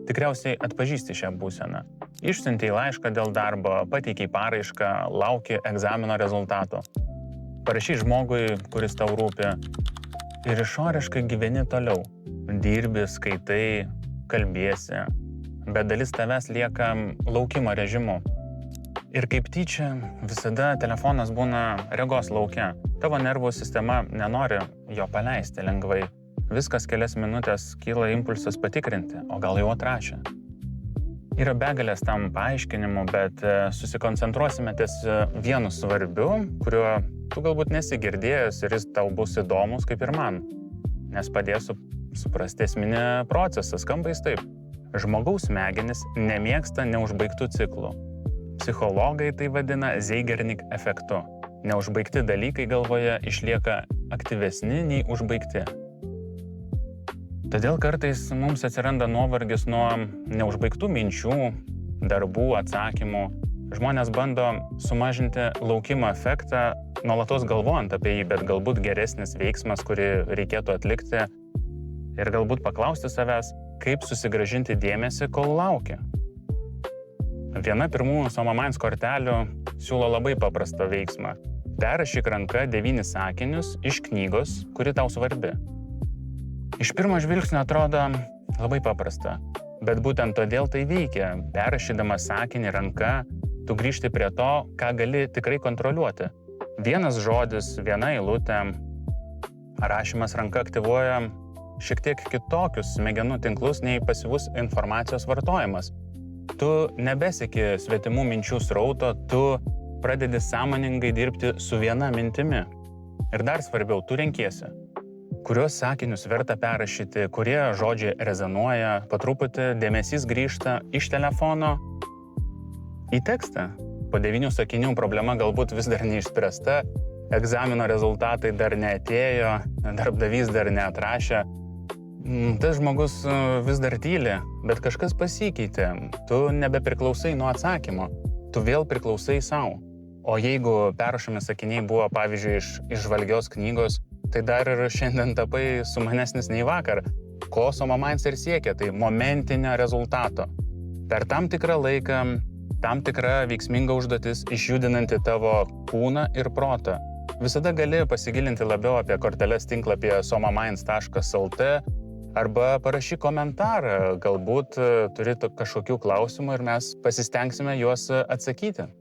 Tikriausiai atpažįsti šią būseną. Išsiuntei laišką dėl darbo, pateikiai paraišką, lauki egzamino rezultato. Parašy žmogui, kuris tau rūpi, ir išoriškai gyveni toliau. Dirbi, skaitai, kalbiesi, bet dalis tavęs lieka laukimo režimu. Ir kaip tyčia, visada telefonas būna regos lauke. Tavo nervų sistema nenori jo paleisti lengvai. Viskas kelias minutės kyla impulsas patikrinti, o gal jau atrašė. Yra begalės tam paaiškinimų, bet susikoncentruosime ties vienu svarbiu, kuriuo tu galbūt nesi girdėjęs ir jis tau bus įdomus kaip ir man. Nes padėsiu suprasti esminį procesą, skamba jis taip. Žmogaus smegenys nemėgsta neužbaigtų ciklų. Psichologai tai vadina Zeigarnik efektu. Neužbaigti dalykai galvoje išlieka aktyvesni nei užbaigti. Todėl kartais mums atsiranda nuovargis nuo neužbaigtų minčių, darbų, atsakymų. Žmonės bando sumažinti laukimo efektą, nuolatos galvojant apie jį, bet galbūt geresnis veiksmas, kurį reikėtų atlikti ir galbūt paklausti savęs, kaip susigrąžinti dėmesį, kol laukia. Viena pirmųjų SomaMinds kortelių siūlo labai paprastą veiksmą. Perrašyk ranka 9 sakinius iš knygos, kuri tau svarbi. Iš pirmo žvilgsnio atrodo labai paprasta, bet būtent todėl tai veikia. Perrašydamas sakinį ranka, tu grįžti prie to, ką gali tikrai kontroliuoti. Vienas žodis, viena eilutė. Rašymas ranka aktyvuoja šiek tiek kitokius smegenų tinklus nei pasyvus informacijos vartojimas. Tu nebeseki svetimų minčių srauto, tu pradedi sąmoningai dirbti su viena mintimi. Ir dar svarbiau, tu renkiesi. Kuriuos sakinius verta perrašyti, kurie žodžiai rezonuoja, po truputį dėmesys grįžta iš telefono į tekstą. Po 9 sakinių problema galbūt vis dar neišspręsta, egzamino rezultatai dar neatėjo, darbdavys dar neatrašė. Tas žmogus vis dar tyli, bet kažkas pasikeitė. Tu nebepriklausai nuo atsakymo, tu vėl priklausai sau. O jeigu perrašomi sakiniai buvo, pavyzdžiui, iš įžvalgios knygos, tai dar ir šiandien tapai sumanesnis nei vakar. Ko SomaMinds ir siekia, tai momentinio rezultato. Per tam tikrą laiką, tam tikra veiksminga užduotis išjudinanti tavo kūną ir protą. Visada gali pasigilinti labiau apie korteles tinklapyje somaminds.lt arba parašyk komentarą, galbūt turi kažkokių klausimų ir mes pasistengsime juos atsakyti.